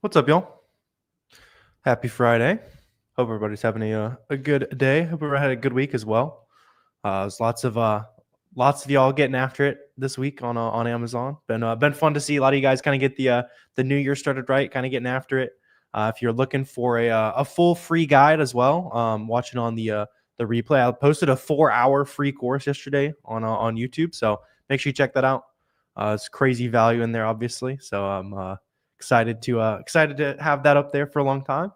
What's up, y'all? Happy Friday. Hope everybody's having a good day. Hope everyone had a good week as well. There's lots of y'all getting after it this week on Amazon. Been fun to see a lot of you guys kind of get the new year started right, kind of getting after it. If you're looking for a full free guide as well, watching on the replay, I posted a 4-hour free course yesterday on YouTube, so make sure you check that out. It's crazy value in there, obviously. So I'm excited to have that up there for a long time.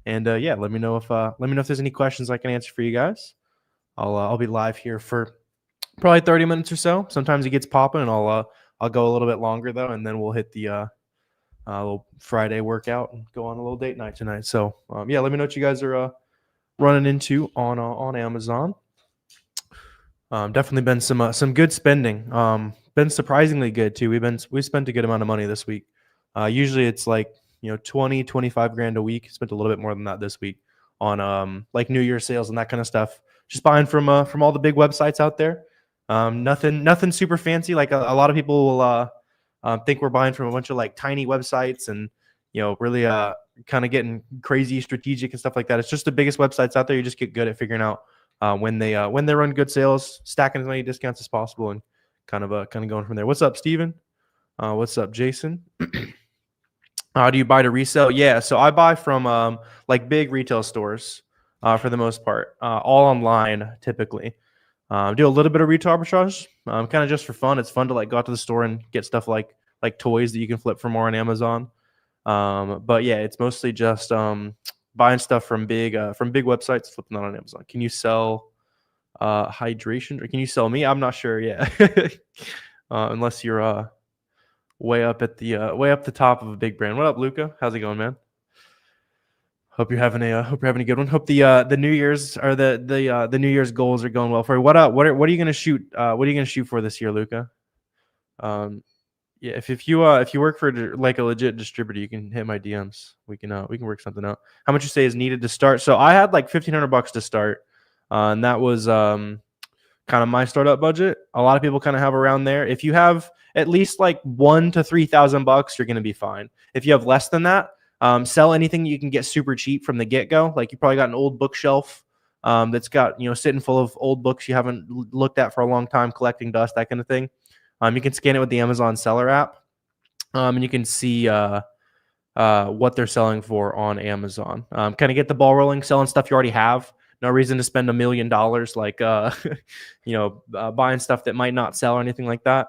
And yeah, let me know if there's any questions I can answer for you guys. I'll be live here for probably 30 minutes or so. Sometimes it gets popping, and I'll go a little bit longer though, and then we'll hit the little Friday workout and go on a little date night tonight. So yeah, let me know what you guys are running into on Amazon. Definitely been some good spending. Been surprisingly good too. We spent a good amount of money this week. Usually it's like 20-25 grand a week. Spent a little bit more than that this week on like New Year sales and that kind of stuff. Just buying from all the big websites out there. Nothing super fancy. Like a lot of people will think we're buying from a bunch of like tiny websites and really kind of getting crazy strategic and stuff like that. It's just the biggest websites out there. You just get good at figuring out when they run good sales, stacking as many discounts as possible, and kind of going from there. What's up, Steven? What's up, Jason? Do you buy to resell? Yeah, so I buy from like big retail stores for the most part, all online typically. Do a little bit of retail arbitrage, kind of just for fun. It's fun to like go out to the store and get stuff like toys that you can flip for more on Amazon. But yeah, it's mostly just buying stuff from big websites, flipping that on Amazon. Can you sell hydration, or can you sell me? I'm not sure. Yeah, unless you're way up the top of a big brand. What up, Luca? How's it going, man? Hope you're having a good one. Hope the New Year's or the New Year's goals are going well for you. What up? What are you gonna shoot? What are you gonna shoot for this year, Luca? Yeah, if you work for like a legit distributor, you can hit my DMs. We can work something out. How much you say is needed to start? So I had like $1,500 to start, and that was kind of my startup budget. A lot of people kind of have around there. If you have at least like $1,000 to $3,000, you're going to be fine. If you have less than that, sell anything you can get super cheap from the get-go. Like you probably got an old bookshelf that's got sitting full of old books you haven't looked at for a long time, collecting dust, that kind of thing. You can scan it with the Amazon Seller app, and you can see what they're selling for on Amazon. Kind of get the ball rolling, selling stuff you already have. No reason to spend $1 million like buying stuff that might not sell or anything like that.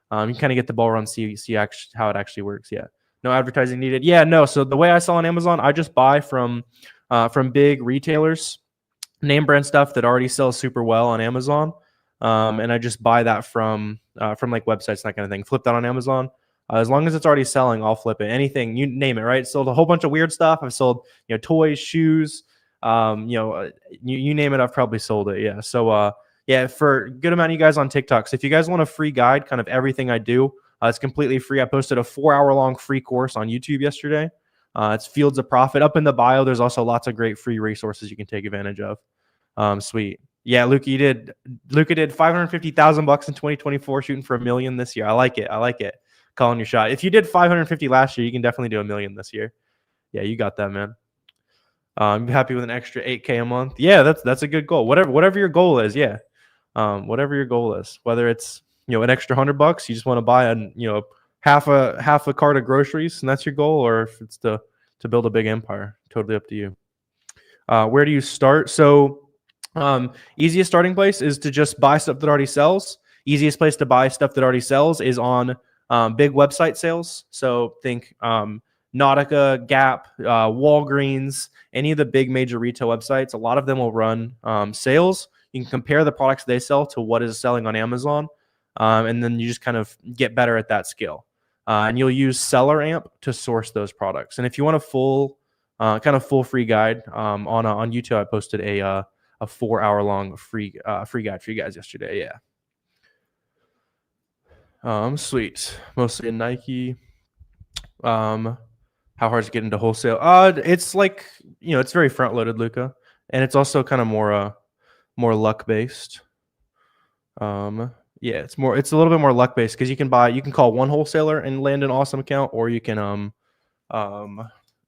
You kind of get the ball rolling, see actually how it actually works. Yeah, no advertising needed. Yeah, no. So the way I sell on Amazon, I just buy from big retailers, name brand stuff that already sells super well on Amazon, and I just buy that from like websites and that kind of thing. Flip that on Amazon. As long as it's already selling, I'll flip it. Anything, you name it, right? Sold a whole bunch of weird stuff. I've sold toys, shoes. You name it, I've probably sold it. Yeah. So yeah, for a good amount of you guys on TikTok. So if you guys want a free guide, kind of everything I do, it's completely free. I posted a 4-hour long free course on YouTube yesterday. It's Fields of Profit. Up in the bio, there's also lots of great free resources you can take advantage of. Sweet. Yeah, Luca did $550,000 in 2024, shooting for $1 million this year. I like it. Calling your shot. If you did 550 last year, you can definitely do $1 million this year. Yeah, you got that, man. I'm happy with an extra 8K a month. Yeah, that's a good goal. Whatever your goal is, yeah. Whatever your goal is, whether it's an extra $100, you just want to buy half a cart of groceries, and that's your goal, or if it's to build a big empire, totally up to you. Where do you start? So easiest starting place is to just buy stuff that already sells. Easiest place to buy stuff that already sells is on big website sales. So think Nautica, Gap, Walgreens, any of the big major retail websites. A lot of them will run sales. You can compare the products they sell to what is selling on Amazon, and then you just kind of get better at that skill. And you'll use SellerAmp to source those products. And if you want a full free guide on YouTube, I posted a 4-hour long free guide for you guys yesterday. Yeah. Sweet. Mostly in Nike. How hard to get into wholesale? It's like it's very front loaded, Luca, and it's also kind of more luck based. Yeah, it's a little bit more luck based because you can call one wholesaler and land an awesome account, or you can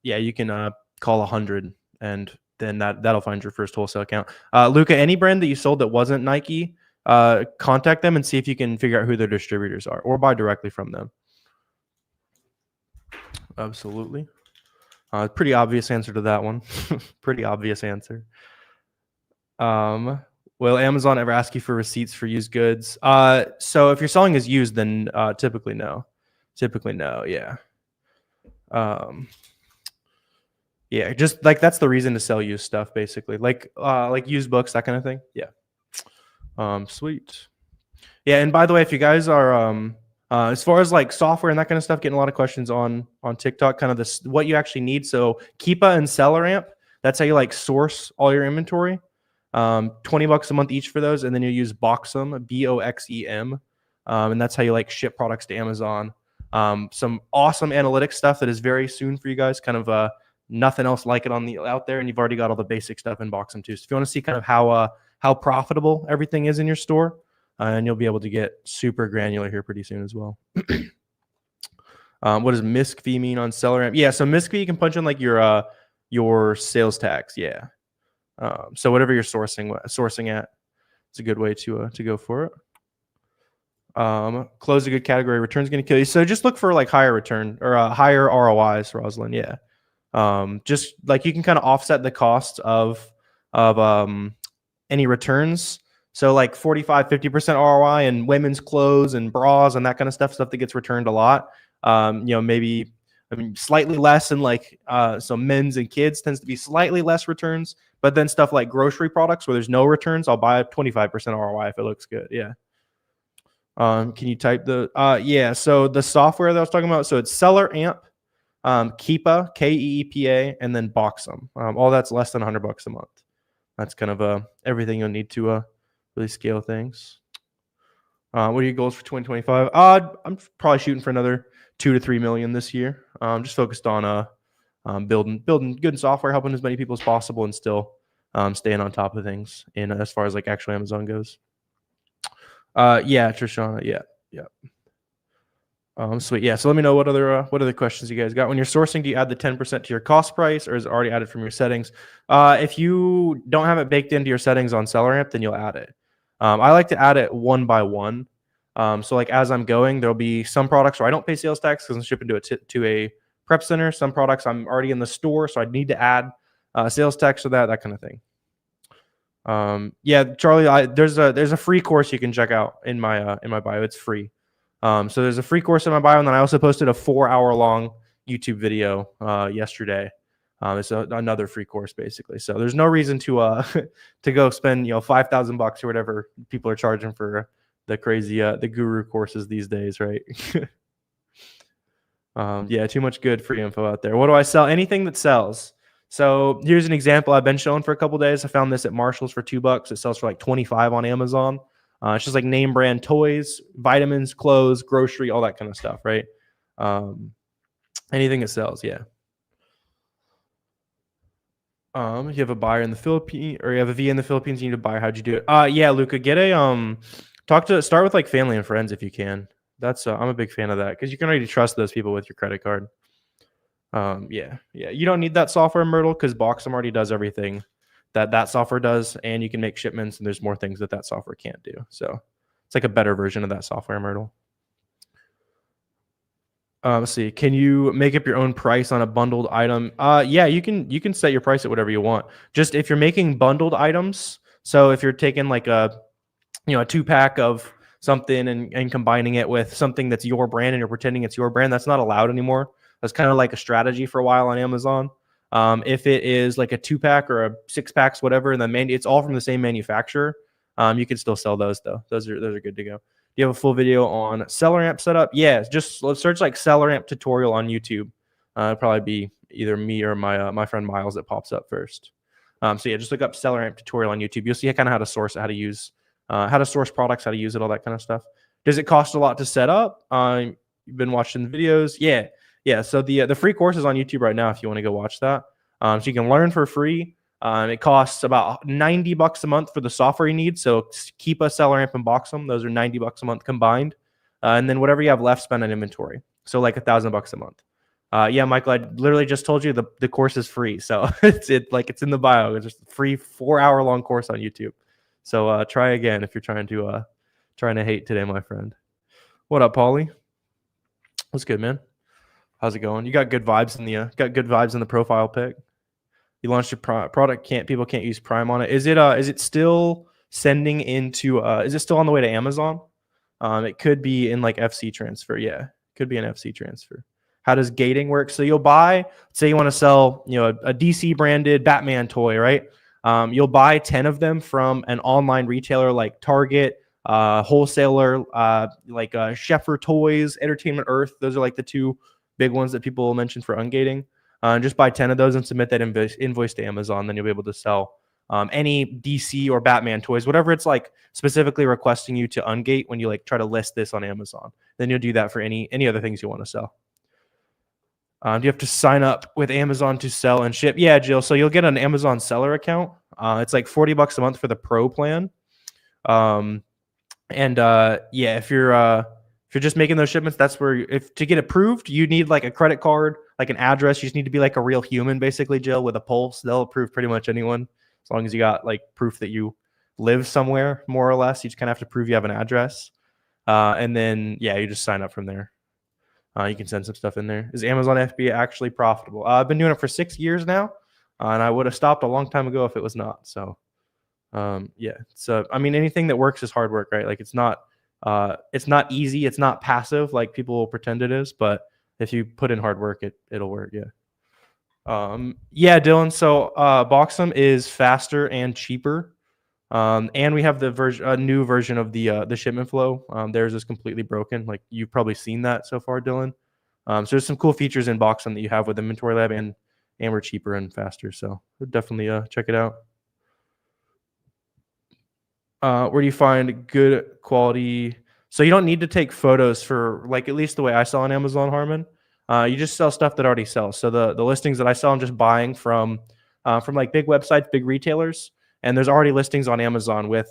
yeah, you can call 100, and then that'll find your first wholesale account. Luca, any brand that you sold that wasn't Nike, contact them and see if you can figure out who their distributors are, or buy directly from them. Absolutely. Pretty obvious answer to that one. Pretty obvious answer. Will Amazon ever ask you for receipts for used goods? So if you're selling as used, then typically no. Typically no. Yeah. Yeah, just like that's the reason to sell used stuff, basically, like used books, that kind of thing. Yeah. Sweet. Yeah, and by the way, if you guys are as far as like software and that kind of stuff, getting a lot of questions on TikTok, kind of this what you actually need. So Keepa and SellerAmp, that's how you like source all your inventory. $20 a month each for those, and then you use Boxum, Boxem, and that's how you like ship products to Amazon. Some awesome analytics stuff that is very soon for you guys. Kind of nothing else like it out there, and you've already got all the basic stuff in Boxum too. So if you want to see kind of how profitable everything is in your store, and you'll be able to get super granular here pretty soon as well. What does MISC fee mean on SellerAmp? Yeah, so MISC fee, you can punch in like your sales tax. Yeah. So whatever you're sourcing at, it's a good way to go for it. Close a good category. Return's going to kill you. So just look for like higher return or higher ROIs, Rosalind. Yeah. Just like you can kind of offset the cost of any returns. So like 45, 50% ROI in women's clothes and bras and that kind of stuff that gets returned a lot. Maybe, slightly less in like, so men's and kids tends to be slightly less returns, but then stuff like grocery products where there's no returns, I'll buy a 25% ROI if it looks good. Yeah. Can you type yeah. So the software that I was talking about, so it's SellerAmp, Keepa, Keepa, and then Boxum. All that's less than $100 a month. That's kind of everything you'll need to really scale things. What are your goals for 2025? I'm probably shooting for another 2 to 3 million this year. Just focused on building good software, helping as many people as possible, and still staying on top of things in as far as like actual Amazon goes. Yeah, Trishana. Yeah. Sweet. Yeah. So let me know what other questions you guys got. When you're sourcing, do you add the 10% to your cost price, or is it already added from your settings? If you don't have it baked into your settings on SellerAmp, then you'll add it. I like to add it one by one. So like as I'm going, there'll be some products where I don't pay sales tax because I'm shipping to a prep center. Some products I'm already in the store, so I'd need to add sales tax to that kind of thing. Yeah, Charlie, there's a free course you can check out in my bio. It's free. So there's a free course in my bio, and then I also posted a 4-hour-long YouTube video yesterday. It's another free course basically. So there's no reason to to go spend $5,000 or whatever people are charging for the crazy the guru courses these days, right? Yeah, too much good free info out there. What do I sell? Anything that sells. So here's an example I've been showing for a couple days. I found this at Marshall's for $2. It sells for like 25 on Amazon. It's just like name brand toys, vitamins, clothes, grocery, all that kind of stuff, right? Anything that sells, yeah. If you have a buyer in the Philippines, or you have a VA in the Philippines, you need a buyer. How'd you do it? Yeah, Luca, get a start with like family and friends if you can. That's I'm a big fan of that because you can already trust those people with your credit card. Yeah. You don't need that software, Myrtle, because Boxum already does everything that software does, and you can make shipments, and there's more things that software can't do. So it's like a better version of that software, Myrtle. Let's see. Can you make up your own price on a bundled item? Yeah, you can set your price at whatever you want. Just if you're making bundled items, so if you're taking like a 2-pack of something and combining it with something that's your brand and you're pretending it's your brand, that's not allowed anymore. That's kind of like a strategy for a while on Amazon. If it is like a 2-pack or a 6-packs, whatever, and it's all from the same manufacturer, you can still sell those though. Those are good to go. Do you have a full video on SellerAmp setup? Yeah, just let's search like SellerAmp tutorial on YouTube. It'll probably be either me or my friend Miles that pops up first. So yeah, just look up SellerAmp tutorial on YouTube. You'll see kind of how to source it, how to use, how to source products, how to use it, all that kind of stuff. Does it cost a lot to set up? You've been watching the videos. Yeah. So the free course is on YouTube right now if you want to go watch that. So you can learn for free. It costs about $90 a month for the software you need. So Keepa, SellerAmp, and Boxum. Those are $90 a month combined. And then whatever you have left, spend on inventory. So like $1,000 a month. Yeah, Michael, I literally just told you the course is free. So it's in the bio. It's just a free 4-hour long course on YouTube. So try again if you're trying to hate today, my friend. What up, Paulie? What's good, man? How's it going? You got good vibes in the profile pic. You launched your product. People can't use Prime on it. Is it still sending into? Is it still on the way to Amazon? It could be in like FC transfer. Yeah, could be an FC transfer. How does gating work? So you'll buy. Say you want to sell, a DC branded Batman toy, right? You'll buy 10 of them from an online retailer like Target, wholesaler like Sheffer Toys, Entertainment Earth. Those are like the two big ones that people mention for ungating. Just buy 10 of those and submit that invoice to Amazon. Then you'll be able to sell any DC or Batman toys, whatever it's like specifically requesting you to ungate when you like try to list this on Amazon. Then you'll do that for any other things you want to sell. Do you have to sign up with Amazon to sell and ship? Yeah, Jill. So you'll get an Amazon seller account. It's like $40 a month for the pro plan. Yeah, if you're just making those shipments, that's where to get approved, you need like a credit card, like an address. You just need to be like a real human, basically, Jill, with a pulse. They'll approve pretty much anyone as long as you got like proof that you live somewhere, more or less. You just kind of have to prove you have an address. And then, yeah, you just sign up from there. You can send some stuff in there. Is Amazon FBA actually profitable? I've been doing it for 6 years now, and I would have stopped a long time ago if it was not. So, yeah. So, I mean, anything that works is hard work, right? Like it's not easy. It's not passive like people will pretend it is. But if you put in hard work, it'll work. Yeah. Yeah, Dylan. So, Boxum is faster and cheaper. And we have the new version of the shipment flow. Theirs is completely broken. Like you've probably seen that so far, Dylan. So there's some cool features in Boxum that you have with Inventory Lab, and we're cheaper and faster. So definitely check it out. Where do you find good quality? So you don't need to take photos for like at least the way I sell on Amazon, Harmon. You just sell stuff that already sells. So the listings that I sell, I'm just buying from like big websites, big retailers. And there's already listings on Amazon with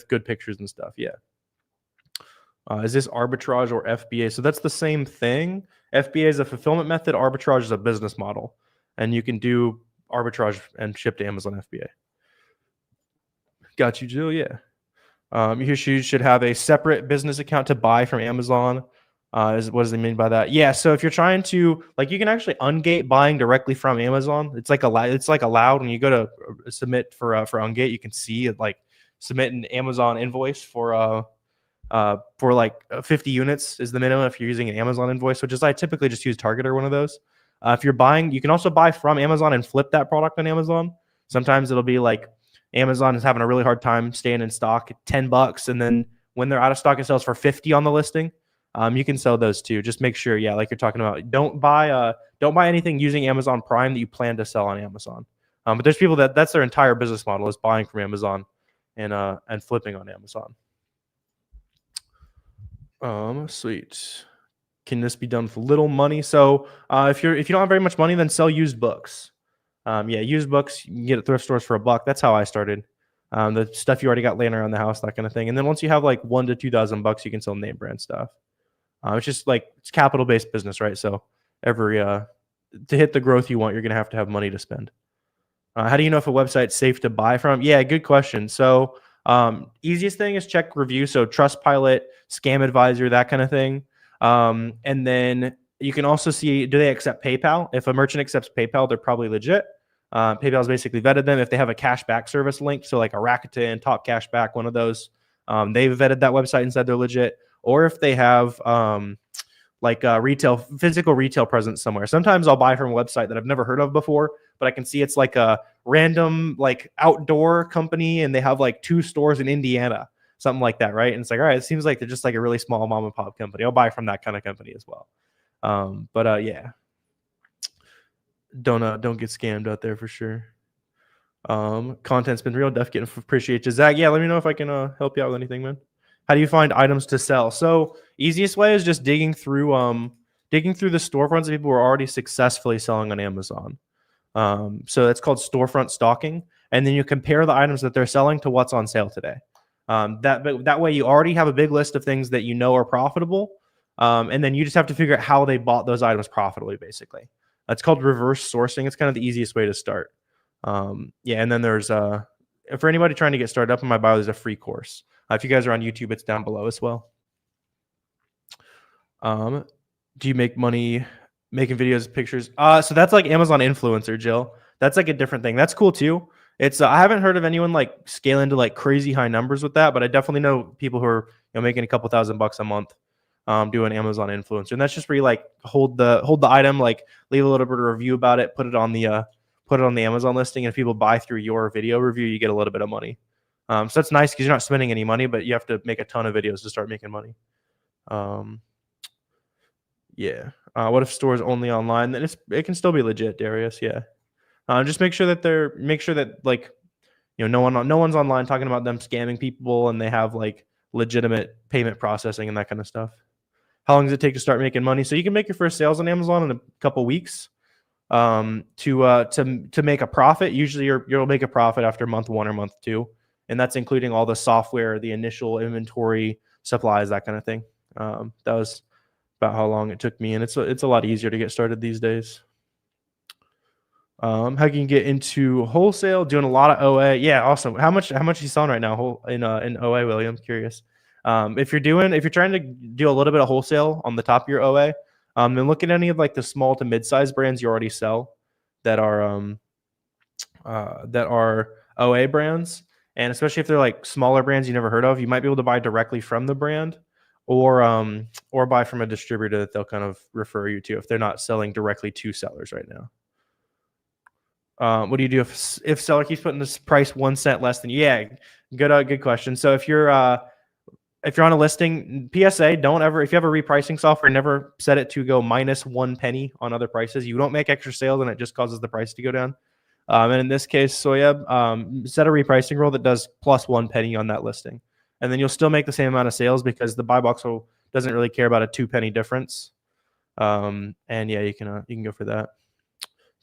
good pictures and stuff. Yeah. Is this arbitrage or FBA? So that's the same thing. FBA is a fulfillment method. Arbitrage is a business model. And you can do arbitrage and ship to Amazon FBA. Got you, Jill. Yeah. You should have a separate business account to buy from Amazon. What does it mean by that? Yeah. So if you're trying to you can actually ungate buying directly from Amazon. It's like allowed when you go to submit for ungate. You can see it like submit an Amazon invoice for like 50 units is the minimum if you're using an Amazon invoice, which is I typically just use Target or one of those. If you're buying, you can also buy from Amazon and flip that product on Amazon. Sometimes it'll be like Amazon is having a really hard time staying in stock at $10, and then when they're out of stock, it sells for 50 on the listing. You can sell those too. Just make sure, yeah, like you're talking about, don't buy anything using Amazon Prime that you plan to sell on Amazon. But there's people that's their entire business model is buying from Amazon and flipping on Amazon. Sweet. Can this be done for little money? So if you don't have very much money, then sell used books. Yeah, used books you can get at thrift stores for $1. That's how I started. The stuff you already got laying around the house, that kind of thing. And then once you have like $1,000 to $2,000, you can sell name brand stuff. It's just like it's capital-based business, right? So to hit the growth you want, you're going to have money to spend. How do you know if a website's safe to buy from? Yeah, good question. So easiest thing is check reviews. So Trustpilot, Scam Advisor, that kind of thing. And then you can also see, do they accept PayPal? If a merchant accepts PayPal, they're probably legit. PayPal's basically vetted them. If they have a cashback service linked, so like a Rakuten, Top Cashback, one of those, they've vetted that website and said they're legit. Or if they have physical retail presence somewhere. Sometimes I'll buy from a website that I've never heard of before, but I can see it's like a random like outdoor company and they have like 2 stores in Indiana, something like that, right? And it's like, all right, it seems like they're just like a really small mom and pop company. I'll buy from that kind of company as well. Yeah, don't get scammed out there for sure. Content's been real. Def getting appreciate you, Zach. Yeah, let me know if I can help you out with anything, man. How do you find items to sell? So easiest way is just digging through the storefronts of people who are already successfully selling on Amazon. So that's called storefront stalking, and then you compare the items that they're selling to what's on sale today. That way you already have a big list of things that you know are profitable. And then you just have to figure out how they bought those items profitably, basically. It's called reverse sourcing. It's kind of the easiest way to start. Yeah, and then there's for anybody trying to get started, up in my bio, there's a free course. If you guys are on YouTube, it's down below as well. Do you make money making videos, pictures? So that's like Amazon influencer, Jill. That's like a different thing. That's cool too. It's I haven't heard of anyone like scaling to like crazy high numbers with that, but I definitely know people who are making a couple $1,000 a month doing Amazon influencer, and that's just where you like hold the item, like leave a little bit of review about it, put it on the Amazon listing, and if people buy through your video review, you get a little bit of money. So that's nice because you're not spending any money, but you have to make a ton of videos to start making money. Yeah. What if stores only online? Then it can still be legit, Darius. Yeah. Just make sure that like, no one's online talking about them scamming people, and they have like legitimate payment processing and that kind of stuff. How long does it take to start making money? So you can make your first sales on Amazon in a couple weeks. To make a profit, usually you'll make a profit after month 1 or month 2, and that's including all the software, the initial inventory, supplies, that kind of thing. That was about how long it took me, and it's a lot easier to get started these days. How can you get into wholesale? Doing a lot of OA. Yeah, awesome. How much are you selling right now in OA, William? Curious. If you're trying to do a little bit of wholesale on the top of your OA, then look at any of like the small to mid-sized brands you already sell that are OA brands, and especially if they're like smaller brands you never heard of, you might be able to buy directly from the brand, or buy from a distributor that they'll kind of refer you to if they're not selling directly to sellers right now. What do you do if seller keeps putting this price 1 cent less than you? Yeah, good question. So if you're on a listing, PSA, if you have a repricing software, never set it to go -1 penny on other prices. You don't make extra sales, and it just causes the price to go down. And in this case, Soyeb, set a repricing rule that does +1 penny on that listing, and then you'll still make the same amount of sales because the buy box doesn't really care about a 2 penny difference. And yeah, you can go for that.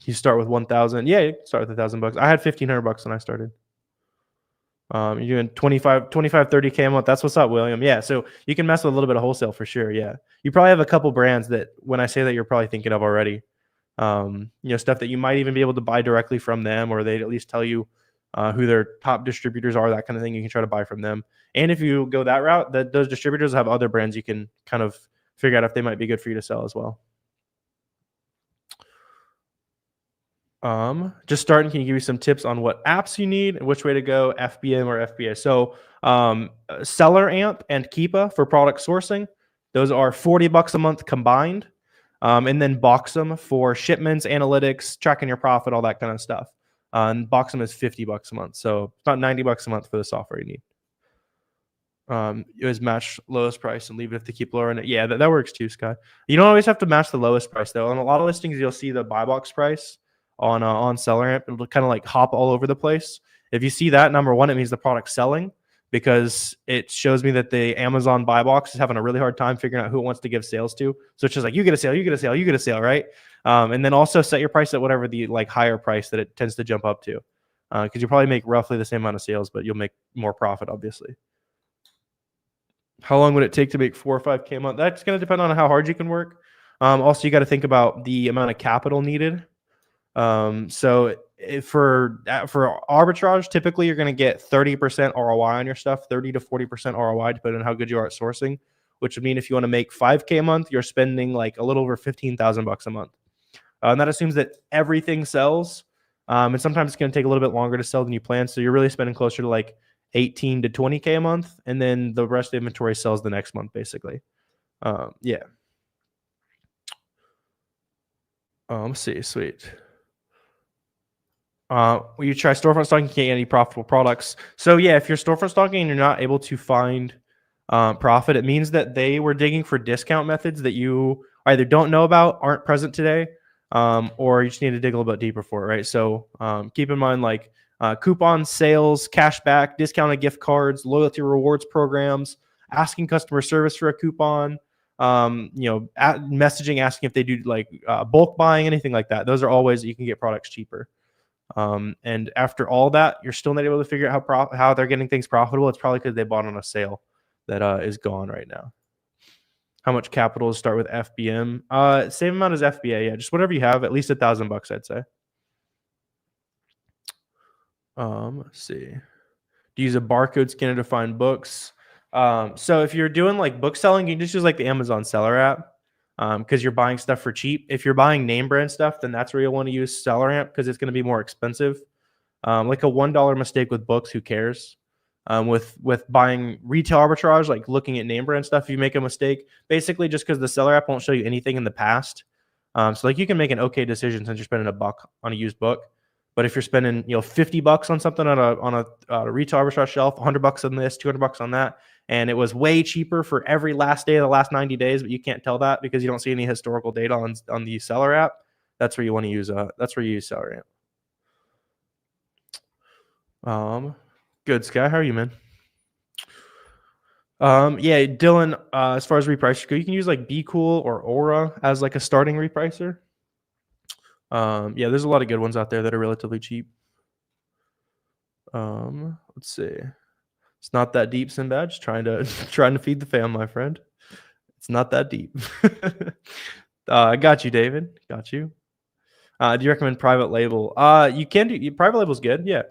You start with 1,000. Yeah, you can start with $1,000. I had $1,500 when I started. You're doing 25, 30K a month. That's what's up, William. Yeah, so you can mess with a little bit of wholesale for sure. Yeah, you probably have a couple brands that when I say that you're probably thinking of already. Stuff that you might even be able to buy directly from them, or they'd at least tell you who their top distributors are, that kind of thing. You can try to buy from them. And if you go that route, those distributors have other brands you can kind of figure out if they might be good for you to sell as well. Just starting, can you give me some tips on what apps you need and which way to go, FBM or FBA? So SellerAmp and Keepa for product sourcing, those are $40 a month combined. And then Boxum for shipments, analytics, tracking your profit, all that kind of stuff. And Boxum is $50 a month, so about $90 a month for the software you need. It was match lowest price and leave it if they keep lowering it. Yeah, that works too, Sky. You don't always have to match the lowest price though. On a lot of listings, you'll see the buy box price on SellerAmp. It'll kind of like hop all over the place. If you see that, number one, it means the product's selling, because it shows me that the Amazon buy box is having a really hard time figuring out who it wants to give sales to. So it's just like, you get a sale, you get a sale, you get a sale, right? And then also set your price at whatever the like higher price that it tends to jump up to, because you'll probably make roughly the same amount of sales, but you'll make more profit, obviously. How long would it take to make 4 or 5K a month? That's going to depend on how hard you can work. Also, you got to think about the amount of capital needed. So for arbitrage, typically you're going to get 30% ROI on your stuff, 30 to 40% ROI, depending on how good you are at sourcing, which would mean if you want to make 5K a month, you're spending like a little over $15,000 a month. And that assumes that everything sells. And sometimes it's going to take a little bit longer to sell than you plan. So you're really spending closer to like 18 to 20K a month. And then the rest of the inventory sells the next month, basically. Yeah. Let's see. Sweet. When you try storefront stocking, you can't get any profitable products. So yeah, if you're storefront stocking and you're not able to find profit, it means that they were digging for discount methods that you either don't know about, aren't present today, or you just need to dig a little bit deeper for it, right? So keep in mind like coupon sales, cashback, discounted gift cards, loyalty rewards programs, asking customer service for a coupon, messaging, asking if they do like bulk buying, anything like that. Those are all ways that you can get products cheaper. And after all that, you're still not able to figure out how they're getting things profitable. It's probably because they bought on a sale that is gone right now. how much capital to start with FBM. Same amount as FBA. Yeah, just whatever you have, at least $1,000, I'd say. Let's see. Do you use a barcode scanner to find books? So if you're doing like book selling, you can just use like the Amazon Seller app because you're buying stuff for cheap. If you're buying name brand stuff, then that's where you'll want to use SellerAmp because it's going to be more expensive. Like a $1 mistake with books, who cares? With buying retail arbitrage, like looking at name brand stuff, if you make a mistake, basically just because the Seller app won't show you anything in the past. So like you can make an okay decision since you're spending $1 on a used book. But if you're spending, $50 on something on a retail arbitrage shelf, $100 on this, $200 on that, and it was way cheaper for every last day of the last 90 days, but you can't tell that because you don't see any historical data on the Seller app. That's where you want to use. That's where you use SellerAmp. Good, Sky. How are you, man? Yeah, Dylan. As far as repricer go, you can use like Be Cool or Aura as like a starting repricer. Yeah, there's a lot of good ones out there that are relatively cheap. Let's see. It's not that deep, Sinbad. Just trying to feed the fam, my friend. It's not that deep. I got you, David. Got you. Do you recommend private label? You can do private label is good. Yeah.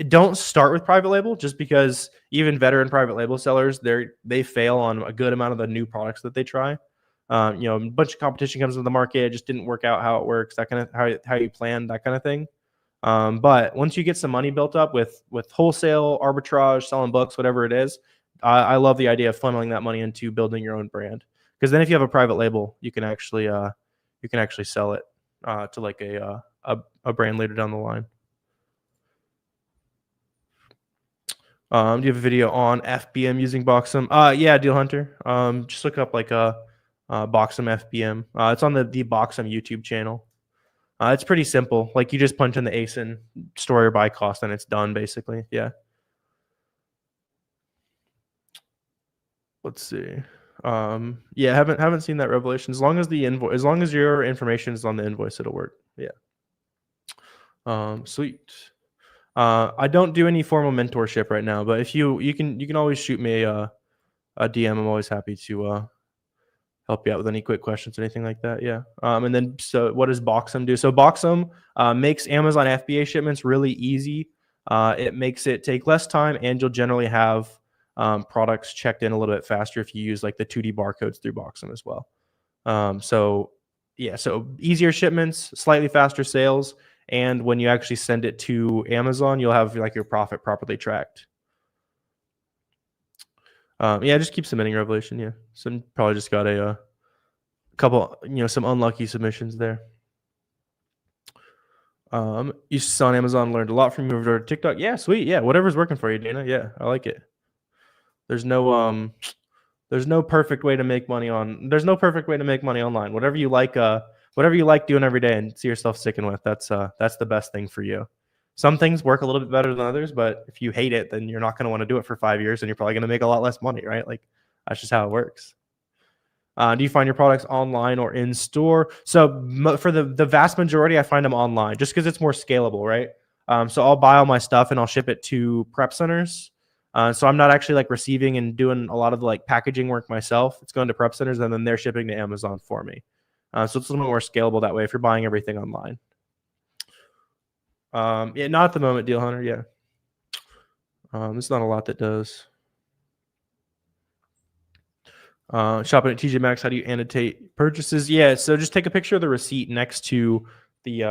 Don't start with private label just because even veteran private label sellers, they fail on a good amount of the new products that they try. A bunch of competition comes into the market. It just didn't work out how it works. That kind of how you plan, that kind of thing. But once you get some money built up with wholesale, arbitrage, selling books, whatever it is, I love the idea of funneling that money into building your own brand. Because then if you have a private label, you can actually sell it to like a brand later down the line. Do you have a video on FBM using Boxum? Yeah, Deal Hunter. Just look up like a Boxum FBM. It's on the Boxum YouTube channel. It's pretty simple. Like you just punch in the ASIN store or buy cost and it's done basically. Yeah. Let's see. Yeah, haven't seen that revelation. As long as your information is on the invoice, it'll work. Yeah. Sweet. I don't do any formal mentorship right now, but if you can always shoot me a DM. I'm always happy to help you out with any quick questions or anything like that. Yeah. And then so what does Boxum do? So Boxum makes Amazon FBA shipments really easy. It makes it take less time, and you'll generally have products checked in a little bit faster if you use like the 2D barcodes through Boxum as well. So easier shipments, slightly faster sales. And when you actually send it to Amazon, you'll have like your profit properly tracked. Yeah, just keep submitting Revelation. Yeah, so probably just got a couple, some unlucky submissions there. You saw on Amazon, learned a lot from you over to TikTok. Yeah, sweet. Yeah, whatever's working for you, Dana. Yeah, I like it. There's no perfect way to make money online. Whatever you like doing every day and see yourself sticking with, that's the best thing for you. Some things work a little bit better than others, but if you hate it, then you're not going to want to do it for 5 years and you're probably going to make a lot less money, right? Like that's just how it works. Do you find your products online or in store? So for the vast majority, I find them online just because it's more scalable, right? So I'll buy all my stuff and I'll ship it to prep centers. So I'm not actually like receiving and doing a lot of the like packaging work myself. It's going to prep centers and then they're shipping to Amazon for me. So it's a little bit more scalable that way if you're buying everything online. Yeah, not at the moment, Deal Hunter. Yeah. There's not a lot that does. Shopping at TJ Maxx, how do you annotate purchases? Yeah, so just take a picture of the receipt next to the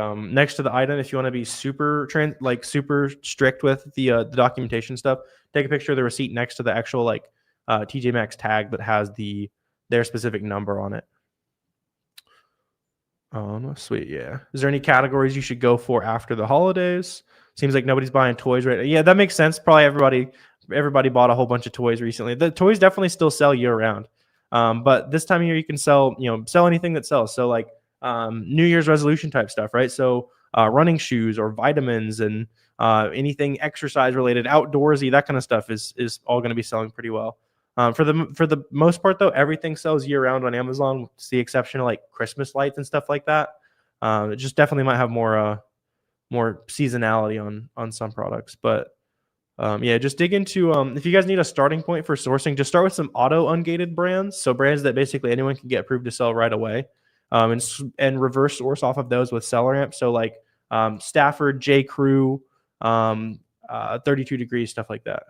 item. If you want to be super strict with the documentation stuff, take a picture of the receipt next to the actual like TJ Maxx tag that has their specific number on it. Sweet. Yeah. Is there any categories you should go for after the holidays? Seems like nobody's buying toys right now. Yeah, that makes sense. Probably everybody bought a whole bunch of toys recently. The toys definitely still sell year round. But this time of year you can sell anything that sells. So like New Year's resolution type stuff, right? So running shoes or vitamins and anything exercise related, outdoorsy, that kind of stuff is all going to be selling pretty well. For the most part though, everything sells year round on Amazon, with the exception of like Christmas lights and stuff like that. It just definitely might have more seasonality on some products, but Yeah, just dig into if you guys need a starting point for sourcing, just start with some auto ungated brands. So brands that basically anyone can get approved to sell right away, and reverse source off of those with SellerAmp. So like Stafford, J. Crew, 32 degrees, stuff like that.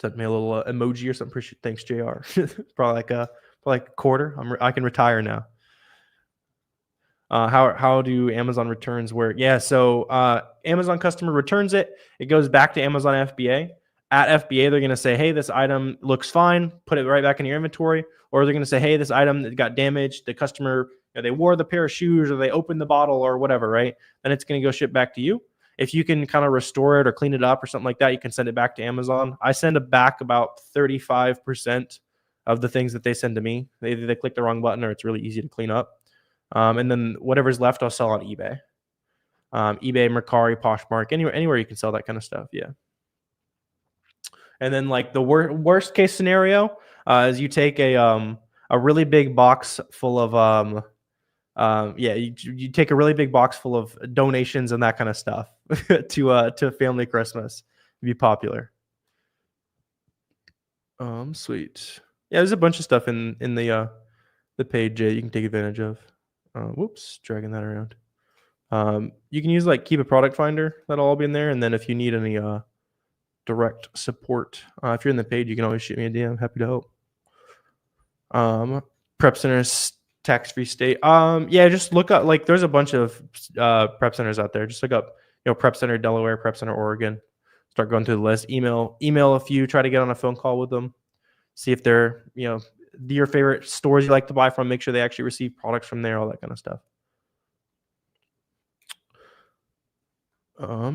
Sent me a little emoji or something. Thanks, JR. Probably like a quarter. I can retire now. How do Amazon returns work? Yeah, so Amazon customer returns it. It goes back to Amazon FBA. At FBA, they're going to say, hey, this item looks fine. Put it right back in your inventory. Or they're going to say, hey, this item got damaged. The customer, they wore the pair of shoes or they opened the bottle or whatever, right? Then it's going to go ship back to you. If you can kind of restore it or clean it up or something like that, you can send it back to Amazon. I send back about 35% of the things that they send to me. Either they click the wrong button or it's really easy to clean up. And then whatever's left, I'll sell on eBay. eBay, Mercari, Poshmark, anywhere you can sell that kind of stuff. Yeah. And then like the worst case scenario is you take a really big box full of you take a really big box full of donations and that kind of stuff to family Christmas. It'd be popular. Sweet. Yeah, there's a bunch of stuff in the page you can take advantage of. Whoops, dragging that around. You can use like keep a product finder. That'll all be in there. And then if you need any direct support, if you're in the page, you can always shoot me a DM. Happy to help. Prep centers, tax-free state. Yeah, just look up, like there's a bunch of prep centers out there. Just look up, Prep Center Delaware, Prep Center Oregon. Start going through the list. Email a few. Try to get on a phone call with them. See if they're your favorite stores you like to buy from. Make sure they actually receive products from there. All that kind of stuff.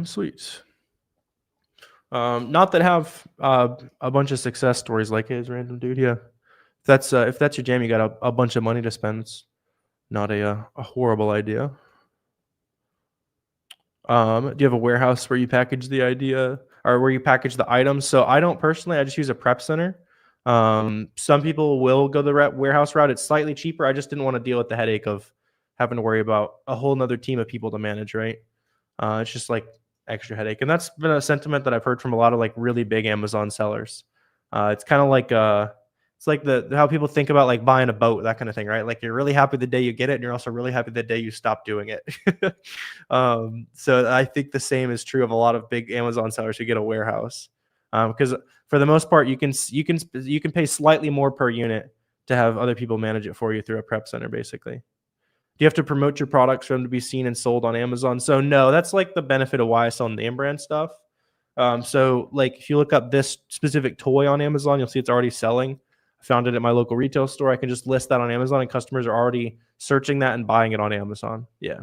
Sweet. Not that have a bunch of success stories like his, random dude. Yeah, if that's your jam, you got a bunch of money to spend. It's not a horrible idea. Do you have a warehouse where you package the idea or where you package the items? So I don't personally. I just use a prep center. Some people will go the warehouse route. It's slightly cheaper. I just didn't want to deal with the headache of having to worry about a whole nother team of people to manage, right? It's just like extra headache. And that's been a sentiment that I've heard from a lot of like really big Amazon sellers. It's kind of like it's like how people think about like buying a boat, that kind of thing, right? Like you're really happy the day you get it, and you're also really happy the day you stop doing it. So I think the same is true of a lot of big Amazon sellers who get a warehouse, because for the most part, you can pay slightly more per unit to have other people manage it for you through a prep center, basically. Do you have to promote your products for them to be seen and sold on Amazon? So no, that's like the benefit of why I sell name brand stuff. So like if you look up this specific toy on Amazon, you'll see it's already selling. I found it at my local retail store. I can just list that on Amazon and customers are already searching that and buying it on Amazon. Yeah.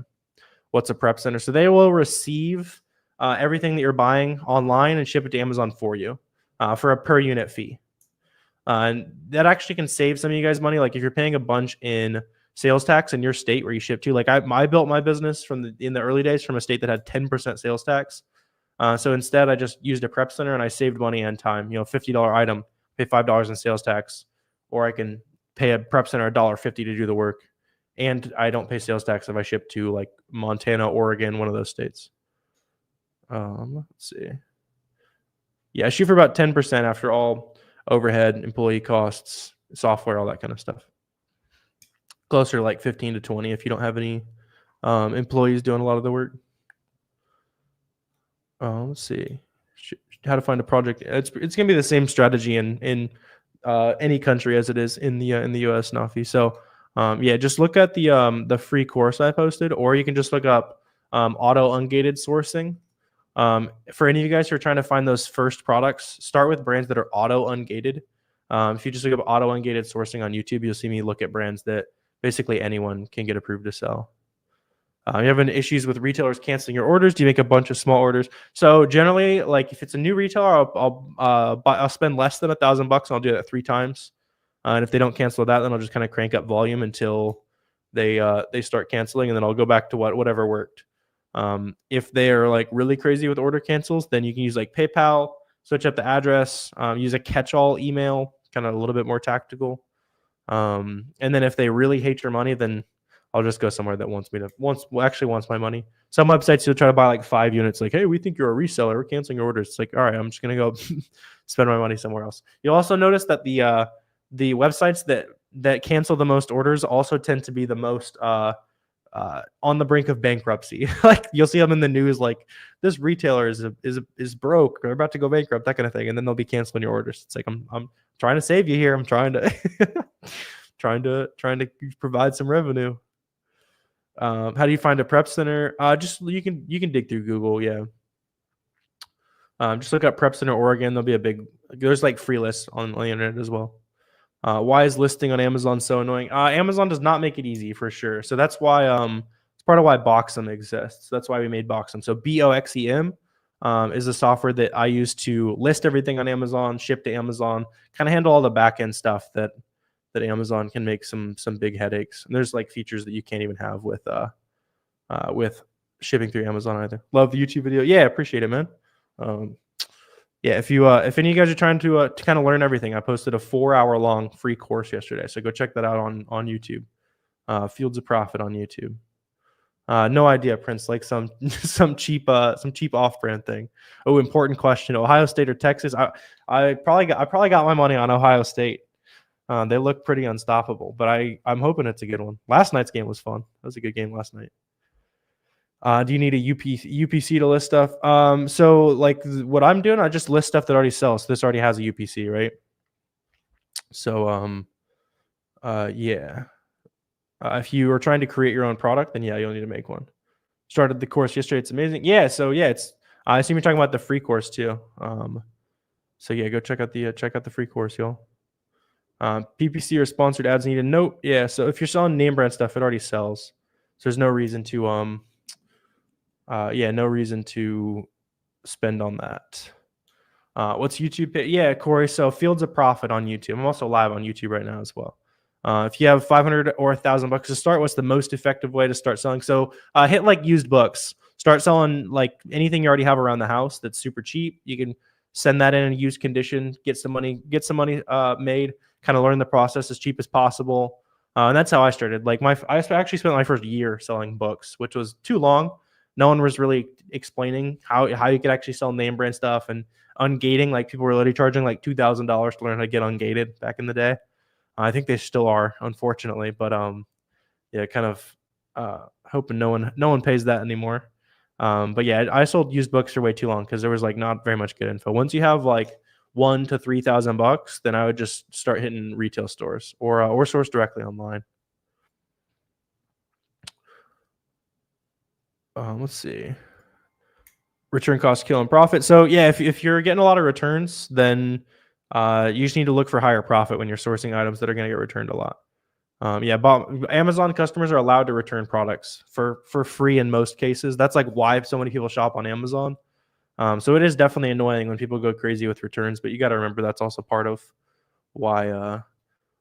What's a prep center? So they will receive everything that you're buying online and ship it to Amazon for you for a per unit fee. And that actually can save some of you guys money. Like if you're paying a bunch in sales tax in your state where you ship to, like I built my business in the early days from a state that had 10% sales tax. So instead I just used a prep center and I saved money and time. $50 item, pay $5 in sales tax, or I can pay a prep center $1.50 to do the work. And I don't pay sales tax if I ship to like Montana, Oregon, one of those states. Let's see. Yeah, I shoot for about 10% after all overhead, employee costs, software, all that kind of stuff. Closer to like 15 to 20 if you don't have any employees doing a lot of the work. Let's see. How to find a project. It's gonna be the same strategy in any country as it is in the US, Nafi. So yeah, just look at the free course I posted, or you can just look up auto ungated sourcing. For any of you guys who are trying to find those first products, start with brands that are auto ungated. If you just look up auto ungated sourcing on YouTube, you'll see me look at brands that basically anyone can get approved to sell. You have any issues with retailers canceling your orders? Do you make a bunch of small orders? So generally, like if it's a new retailer, I'll spend less than $1,000 and I'll do that 3 times. And if they don't cancel that, then I'll just kind of crank up volume until they start canceling, and then I'll go back to whatever worked. If they are like really crazy with order cancels, then you can use like PayPal, switch up the address, use a catch-all email, kind of a little bit more tactical. And then if they really hate your money, then I'll just go somewhere that wants my money. Some websites you'll try to buy like 5 units, like, hey, we think you're a reseller, we're canceling your orders. It's like, all right, I'm just gonna go spend my money somewhere else. You'll also notice that the websites that cancel the most orders also tend to be the most on the brink of bankruptcy. Like you'll see them in the news, like this retailer is broke, they're about to go bankrupt, that kind of thing, and then they'll be canceling your orders. It's like I'm trying to save you here. I'm trying to trying to provide some revenue. How do you find a prep center? Just you can dig through Google. Yeah. Just look up Prep Center Oregon. There's like free lists on the internet as well. Why is listing on Amazon so annoying? Amazon does not make it easy for sure. So that's why it's part of why Boxum exists. That's why we made Boxum. So Boxem is a software that I use to list everything on Amazon, ship to Amazon, kind of handle all the back end stuff that Amazon can make some big headaches. And there's like features that you can't even have with shipping through Amazon either. Love the YouTube video. Yeah, appreciate it, man. Yeah, if any of you guys are trying to kind of learn everything, I posted a 4-hour long free course yesterday, so go check that out on YouTube. Fields of Profit on YouTube. No idea, Prince. Like some cheap off-brand thing. Oh, important question: Ohio State or Texas? I probably got my money on Ohio State. They look pretty unstoppable, but I'm hoping it's a good one. Last night's game was fun. That was a good game last night. Do you need a UPC to list stuff? So like what I'm doing, I just list stuff that already sells. So this already has a UPC, right? So yeah. If you are trying to create your own product, then yeah, you'll need to make one. Started the course yesterday. It's amazing. Yeah. So yeah, I assume you're talking about the free course too. So yeah, go check out the free course, y'all. PPC or sponsored ads need a note. Yeah. So if you're selling name brand stuff, it already sells. So there's no reason to no reason to spend on that. What's YouTube pay? Yeah, Corey. So Fields of Profit on YouTube. I'm also live on YouTube right now as well. If you have $500 or $1,000 to start, what's the most effective way to start selling? So hit like used books. Start selling like anything you already have around the house that's super cheap. You can send that in a used condition, get some money made, kind of learn the process as cheap as possible. And that's how I started. Like I actually spent my first year selling books, which was too long. No one was really explaining how you could actually sell name brand stuff and ungating. Like people were literally charging like $2,000 to learn how to get ungated back in the day. I think they still are, unfortunately, but yeah, kind of hoping no one pays that anymore. But yeah, I sold used books for way too long because there was like not very much good info. Once you have like $1,000 to $3,000, then I would just start hitting retail stores or source directly online. Let's see. Return cost, kill, and profit. So yeah, if you're getting a lot of returns, then you just need to look for higher profit when you're sourcing items that are going to get returned a lot. Amazon customers are allowed to return products for free in most cases. That's like why so many people shop on Amazon. So it is definitely annoying when people go crazy with returns, but you got to remember that's also part of why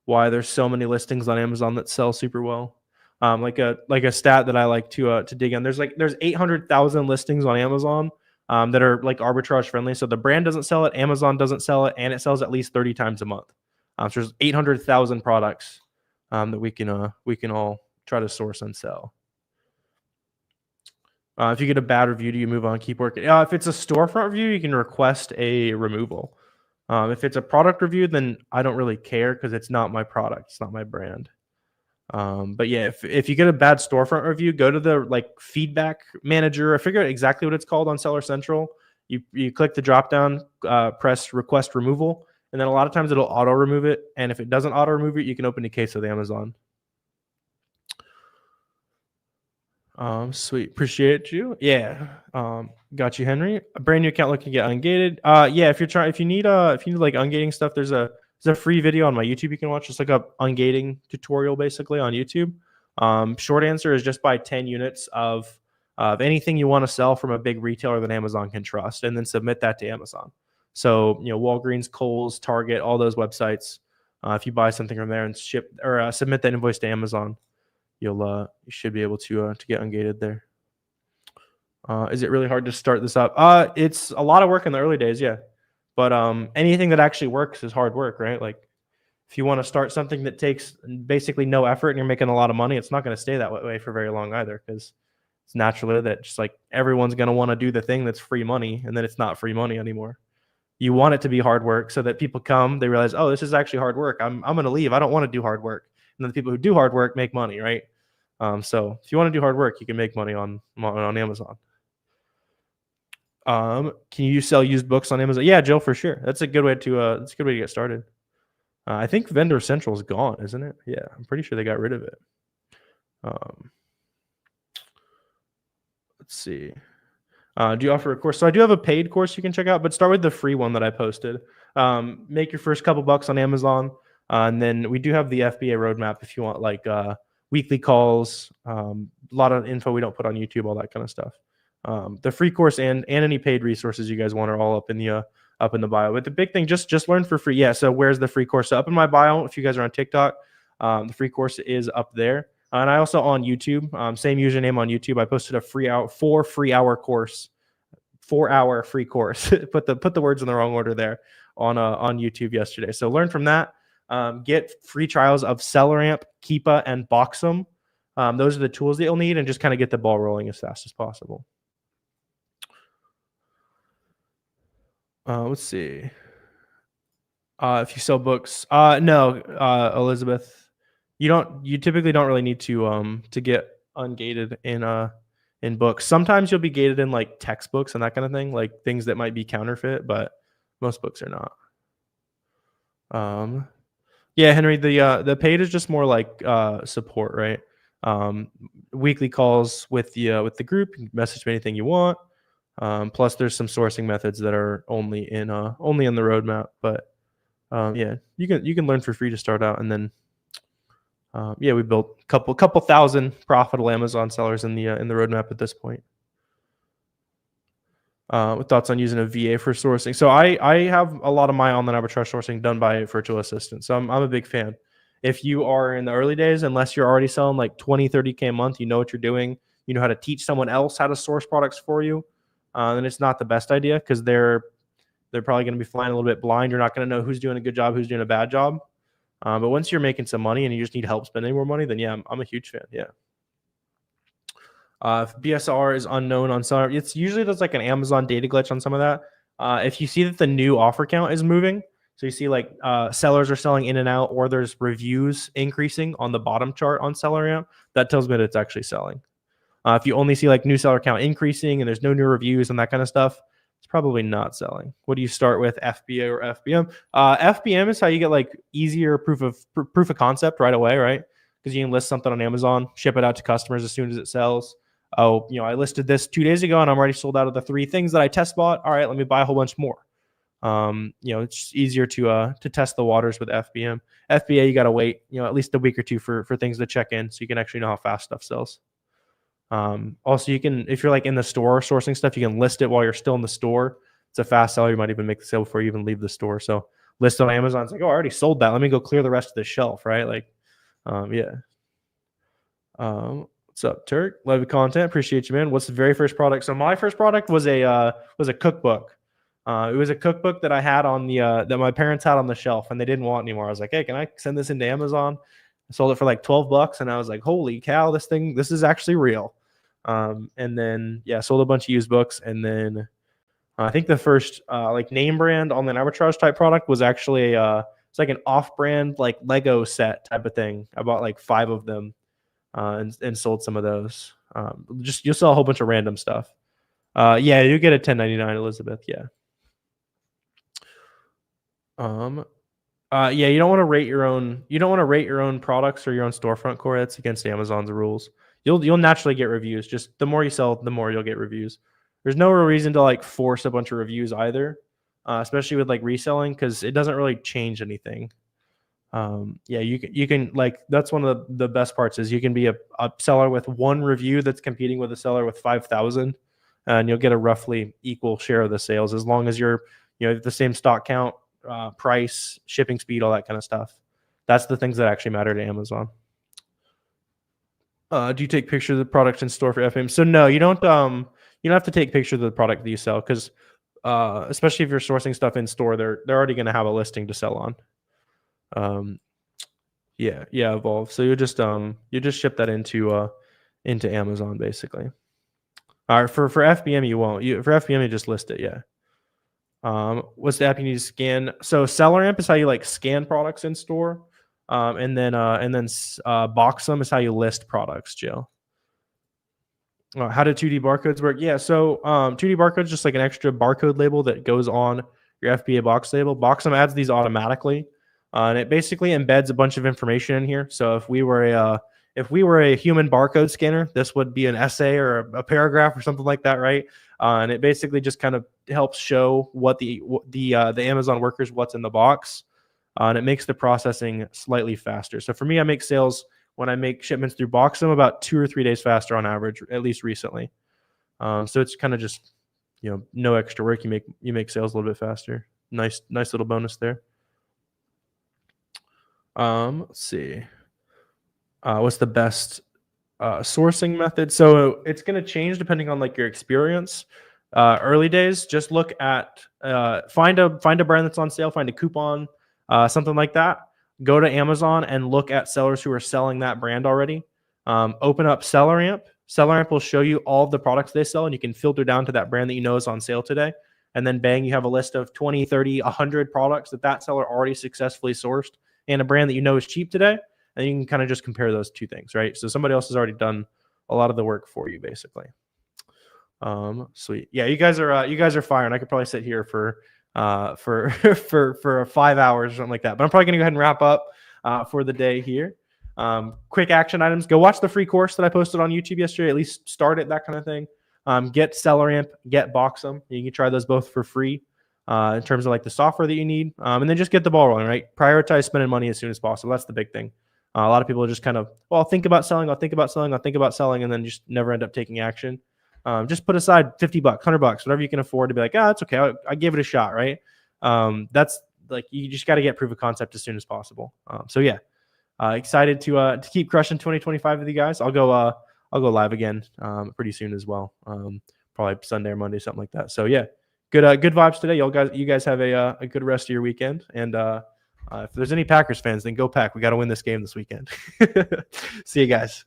there's so many listings on Amazon that sell super well. Like a stat that I like to dig in. There's 800,000 listings on Amazon that are like arbitrage friendly. So the brand doesn't sell it, Amazon doesn't sell it, and it sells at least 30 times a month. So there's 800,000 products that we can all try to source and sell. If you get a bad review, do you move on? Keep working. If it's a storefront review, you can request a removal. If it's a product review, then I don't really care because it's not my product, it's not my brand. But yeah, if you get a bad storefront review, go to the like feedback manager. I figure out exactly what it's called on Seller Central. You click the drop down, press request removal, and then a lot of times it'll auto remove it. And if it doesn't auto remove it, you can open a case with Amazon. Sweet, appreciate you. Yeah, got you, Henry. A brand new account looking to get ungated. Yeah, if you need like ungating stuff, there's a free video on my YouTube you can watch. Just look up ungating tutorial basically on YouTube. Short answer is just buy 10 units of anything you want to sell from a big retailer that Amazon can trust, and then submit that to Amazon. So Walgreens, Kohl's, Target, all those websites. If you buy something from there and ship or submit that invoice to Amazon, you should be able to get ungated there. Is it really hard to start this up? It's a lot of work in the early days, yeah. But anything that actually works is hard work, right? Like If you want to start something that takes basically no effort and you're making a lot of money, it's not going to stay that way for very long either, because it's naturally that just like everyone's going to want to do the thing that's free money, and then it's not free money anymore. You want it to be hard work so that people come, they realize, oh, this is actually hard work. I'm going to leave. I don't want to do hard work. And then the people who do hard work make money, right? So if you want to do hard work, you can make money on Amazon. Can you sell used books on Amazon? Yeah, Jill, for sure. That's a good way to get started. I think Vendor Central is gone, isn't it? Yeah, I'm pretty sure they got rid of it. Let's see. Do you offer a course? So I do have a paid course you can check out, but start with the free one that I posted. Make your first couple bucks on Amazon. And then we do have the FBA Roadmap if you want like weekly calls, a lot of info we don't put on YouTube, all that kind of stuff. The free course and any paid resources you guys want are all up in the bio. But the big thing, just learn for free. Yeah, so where's the free course? So up in my bio, if you guys are on TikTok, the free course is up there. And I also on YouTube, same username on YouTube. I posted a 4 free hour course, 4-hour free course. put the words in the wrong order there on YouTube yesterday. So learn from that. Get free trials of SellerAmp, Keepa, and Boxum. Those are the tools that you'll need, and just kind of get the ball rolling as fast as possible. Let's see. If you sell books, no, Elizabeth. You typically don't really need to get ungated in books. Sometimes you'll be gated in like textbooks and that kind of thing, like things that might be counterfeit, but most books are not. Yeah, Henry, the paid is just more like support, right? Weekly calls with the group, you can message me anything you want. Plus there's some sourcing methods that are only in the roadmap, but yeah, you can learn for free to start out, and then yeah, we built a couple thousand profitable Amazon sellers in the roadmap at this point. With thoughts on using a VA for sourcing. So I have a lot of my online arbitrage sourcing done by a virtual assistant. So I'm a big fan. If you are in the early days, unless you're already selling like 20, 30K a month, you know what you're doing, you know how to teach someone else how to source products for you, then it's not the best idea, because they're probably going to be flying a little bit blind. You're not going to know who's doing a good job, who's doing a bad job. But once you're making some money and you just need help spending more money, then yeah, I'm a huge fan. Yeah. If BSR is unknown on seller, it's usually there's like an Amazon data glitch on some of that. If you see that the new offer count is moving, so you see like sellers are selling in and out, or there's reviews increasing on the bottom chart on SellerAmp, that tells me that it's actually selling. If you only see like new seller count increasing and there's no new reviews and that kind of stuff, it's probably not selling. What do you start with, FBA or FBM? FBM is how you get like easier proof of concept right away, right? Because you can list something on Amazon, ship it out to customers as soon as it sells. Oh, I listed this 2 days ago and I'm already sold out of the 3 things that I test bought. All right, let me buy a whole bunch more. It's just easier to test the waters with FBM. FBA, you got to wait, at least a week or two for things to check in, so you can actually know how fast stuff sells. Also, you can, if you're like in the store sourcing stuff, you can list it while you're still in the store. It's a fast seller. You might even make the sale before you even leave the store. So list on Amazon. It's like, oh, I already sold that. Let me go clear the rest of the shelf, right? Like, yeah. What's up, Turk? Love the content. Appreciate you, man. What's the very first product? So my first product was a cookbook. It was a cookbook that I had on that my parents had on the shelf, and they didn't want anymore. I was like, hey, can I send this into Amazon? I sold it for like $12, and I was like, holy cow, this is actually real. And then yeah, sold a bunch of used books, and then I think the first like name brand online arbitrage type product was actually it's like an off-brand like Lego set type of thing. I bought like 5 of them and sold some of those. You'll sell a whole bunch of random stuff. Yeah, you get a 1099, Elizabeth. Yeah. Yeah, you don't want to rate your own. You don't want to rate your own products or your own storefront core. That's against Amazon's rules. You'll naturally get reviews. Just the more you sell, the more you'll get reviews. There's no real reason to like force a bunch of reviews either, especially with like reselling, because it doesn't really change anything. Yeah, you can like, that's one of the best parts is you can be a seller with 1 review that's competing with a seller with 5,000, and you'll get a roughly equal share of the sales as long as you're the same stock count, price, shipping speed, all that kind of stuff. That's the things that actually matter to Amazon. Do you take pictures of the products in store for FBM? So no, you don't have to take pictures of the product that you sell, because especially if you're sourcing stuff in store, they're already going to have a listing to sell on. Yeah, Evolve. So you just ship that into Amazon basically. All right, for FBM you won't. For FBM you just list it. Yeah. What's the app you need to scan? So SellerAmp is how you like scan products in store, and then Boxum is how you list products. Jill. How do 2D barcodes work? Yeah, so 2D barcodes just like an extra barcode label that goes on your FBA box label. Boxum adds these automatically, and it basically embeds a bunch of information in here. So if we were a human barcode scanner, this would be an essay or a paragraph or something like that, right? And it basically just kind of helps show what the Amazon workers what's in the box, and it makes the processing slightly faster. So for me, I make sales when I make shipments through Boxum about 2 or 3 days faster on average, at least recently. So it's kind of just, no extra work. You make sales a little bit faster. Nice little bonus there. Let's see. What's the best sourcing method? So it's going to change depending on like your experience. Early days, just look at find a brand that's on sale, find a coupon, something like that. Go to Amazon and look at sellers who are selling that brand already. Open up SellerAmp. SellerAmp will show you all of the products they sell, and you can filter down to that brand that you know is on sale today. And then bang, you have a list of 20, 30, 100 products that seller already successfully sourced and a brand that you know is cheap today. And you can kind of just compare those two things, right? So somebody else has already done a lot of the work for you, basically. Sweet. Yeah, you guys are firing. I could probably sit here for 5 hours or something like that. But I'm probably gonna go ahead and wrap up for the day here. Quick action items. Go watch the free course that I posted on YouTube yesterday. At least start it, that kind of thing. Get SellerAmp, get Boxum. You can try those both for free in terms of like the software that you need. And then just get the ball rolling, right? Prioritize spending money as soon as possible. That's the big thing. A lot of people are just kind of, well, I'll think about selling, and then just never end up taking action. Just put aside $50, $100, whatever you can afford to be like, it's okay. I gave it a shot, right? That's like, you just got to get proof of concept as soon as possible. So yeah, excited to keep crushing 2025 with you guys. I'll go live again pretty soon as well. Probably Sunday or Monday, something like that. So yeah, good vibes today. You guys have a good rest of your weekend. And if there's any Packers fans, then go Pack. We got to win this game this weekend. See you guys.